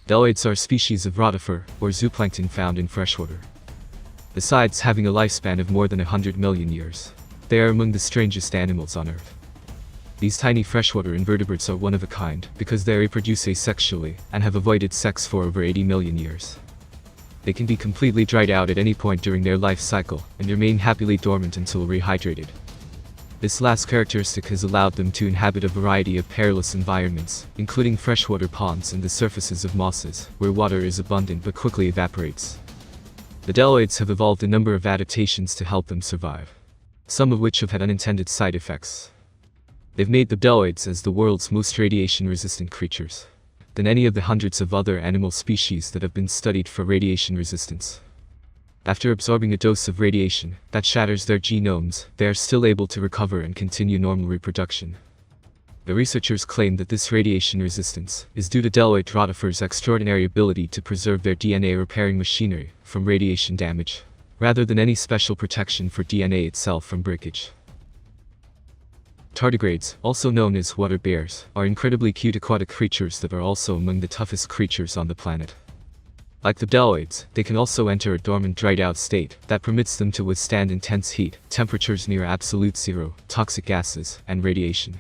Bdelloids are a species of rotifer, or zooplankton found in freshwater. Besides having a lifespan of more than 100 million years, they are among the strangest animals on Earth. These tiny freshwater invertebrates are one of a kind because they reproduce asexually and have avoided sex for over 80 million years. They can be completely dried out at any point during their life cycle and remain happily dormant until rehydrated. This last characteristic has allowed them to inhabit a variety of perilous environments, including freshwater ponds and the surfaces of mosses, where water is abundant but quickly evaporates. The Bdelloids have evolved a number of adaptations to help them survive, some of which have had unintended side effects. They've made the Bdelloids as the world's most radiation-resistant creatures than any of the hundreds of other animal species that have been studied for radiation resistance. After absorbing a dose of radiation that shatters their genomes, they are still able to recover and continue normal reproduction. The researchers claim that this radiation resistance is due to Bdelloid rotifers' extraordinary ability to preserve their DNA repairing machinery from radiation damage, rather than any special protection for DNA itself from breakage. Tardigrades, also known as water bears, are incredibly cute aquatic creatures that are also among the toughest creatures on the planet. Like the Bdelloids, they can also enter a dormant dried-out state that permits them to withstand intense heat, temperatures near absolute zero, toxic gases, and radiation.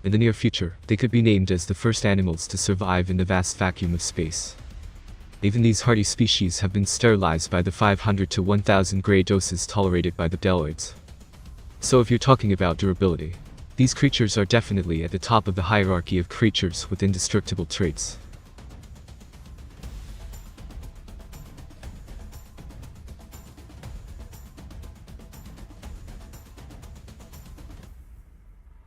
In the near future, they could be named as the first animals to survive in the vast vacuum of space. Even these hardy species have been sterilized by the 500 to 1000 gray doses tolerated by the Bdelloids. So if you're talking about durability, these creatures are definitely at the top of the hierarchy of creatures with indestructible traits.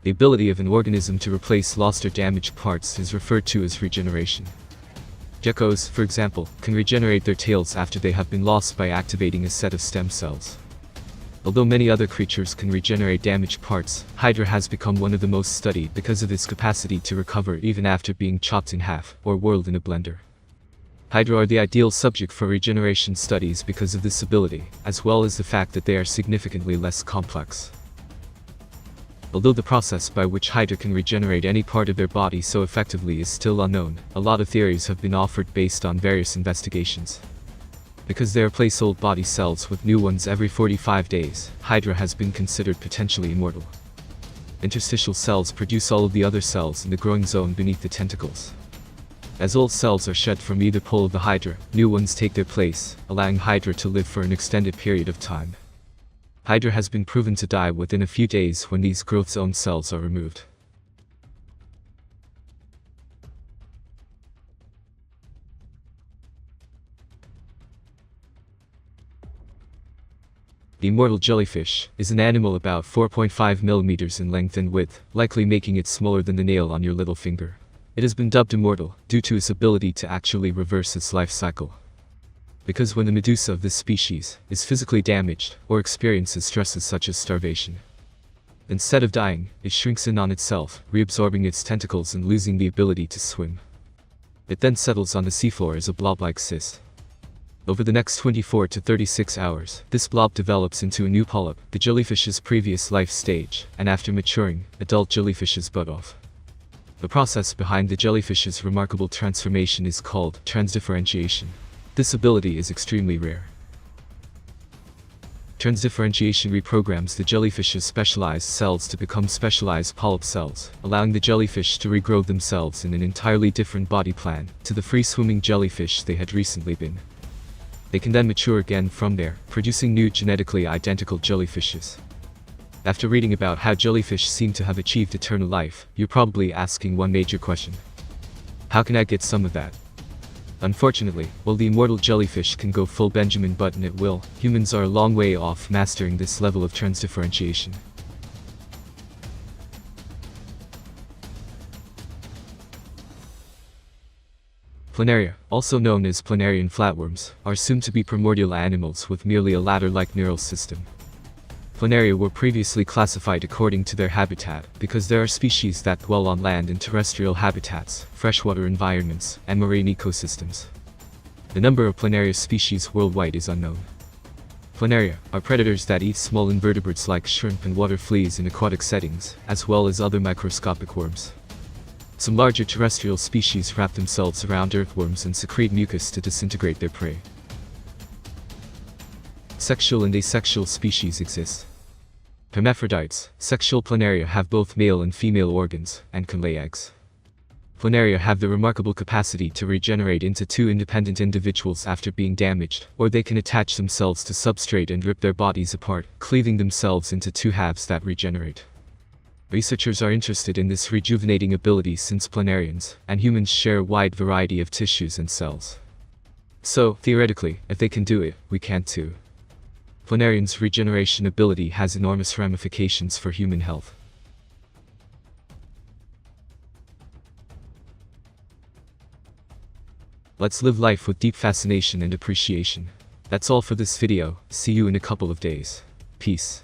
The ability of an organism to replace lost or damaged parts is referred to as regeneration. Geckos, for example, can regenerate their tails after they have been lost by activating a set of stem cells. Although many other creatures can regenerate damaged parts, Hydra has become one of the most studied because of its capacity to recover even after being chopped in half or whirled in a blender. Hydra are the ideal subject for regeneration studies because of this ability, as well as the fact that they are significantly less complex. Although the process by which Hydra can regenerate any part of their body so effectively is still unknown, a lot of theories have been offered based on various investigations. Because they replace old body cells with new ones every 45 days, Hydra has been considered potentially immortal. Interstitial cells produce all of the other cells in the growing zone beneath the tentacles. As old cells are shed from either pole of the Hydra, new ones take their place, allowing Hydra to live for an extended period of time. Hydra has been proven to die within a few days when these growth zone cells are removed. The immortal jellyfish is an animal about 4.5 millimeters in length and width, likely making it smaller than the nail on your little finger. It has been dubbed immortal due to its ability to actually reverse its life cycle. Because when the medusa of this species is physically damaged or experiences stresses such as starvation, instead of dying, it shrinks in on itself, reabsorbing its tentacles and losing the ability to swim. It then settles on the seafloor as a blob-like cyst. Over the next 24 to 36 hours, this blob develops into a new polyp, the jellyfish's previous life stage, and after maturing, adult jellyfishes bud off. The process behind the jellyfish's remarkable transformation is called transdifferentiation. This ability is extremely rare. Transdifferentiation reprograms the jellyfish's specialized cells to become specialized polyp cells, allowing the jellyfish to regrow themselves in an entirely different body plan to the free-swimming jellyfish they had recently been. They can then mature again from there, producing new genetically identical jellyfishes. After reading about how jellyfish seem to have achieved eternal life, you're probably asking one major question. How can I get some of that? Unfortunately, while the immortal jellyfish can go full Benjamin Button at will, humans are a long way off mastering this level of transdifferentiation. Planaria, also known as Planarian flatworms, are assumed to be primordial animals with merely a ladder-like neural system. Planaria were previously classified according to their habitat, because there are species that dwell on land in terrestrial habitats, freshwater environments, and marine ecosystems. The number of Planaria species worldwide is unknown. Planaria are predators that eat small invertebrates like shrimp and water fleas in aquatic settings, as well as other microscopic worms. Some larger terrestrial species wrap themselves around earthworms and secrete mucus to disintegrate their prey. Sexual and asexual species exist. Hermaphrodites, sexual planaria have both male and female organs, and can lay eggs. Planaria have the remarkable capacity to regenerate into two independent individuals after being damaged, or they can attach themselves to substrate and rip their bodies apart, cleaving themselves into two halves that regenerate. Researchers are interested in this rejuvenating ability since planarians and humans share a wide variety of tissues and cells. So, theoretically, if they can do it, we can too. Planarian's regeneration ability has enormous ramifications for human health. Let's live life with deep fascination and appreciation. That's all for this video. See you in a couple of days. Peace.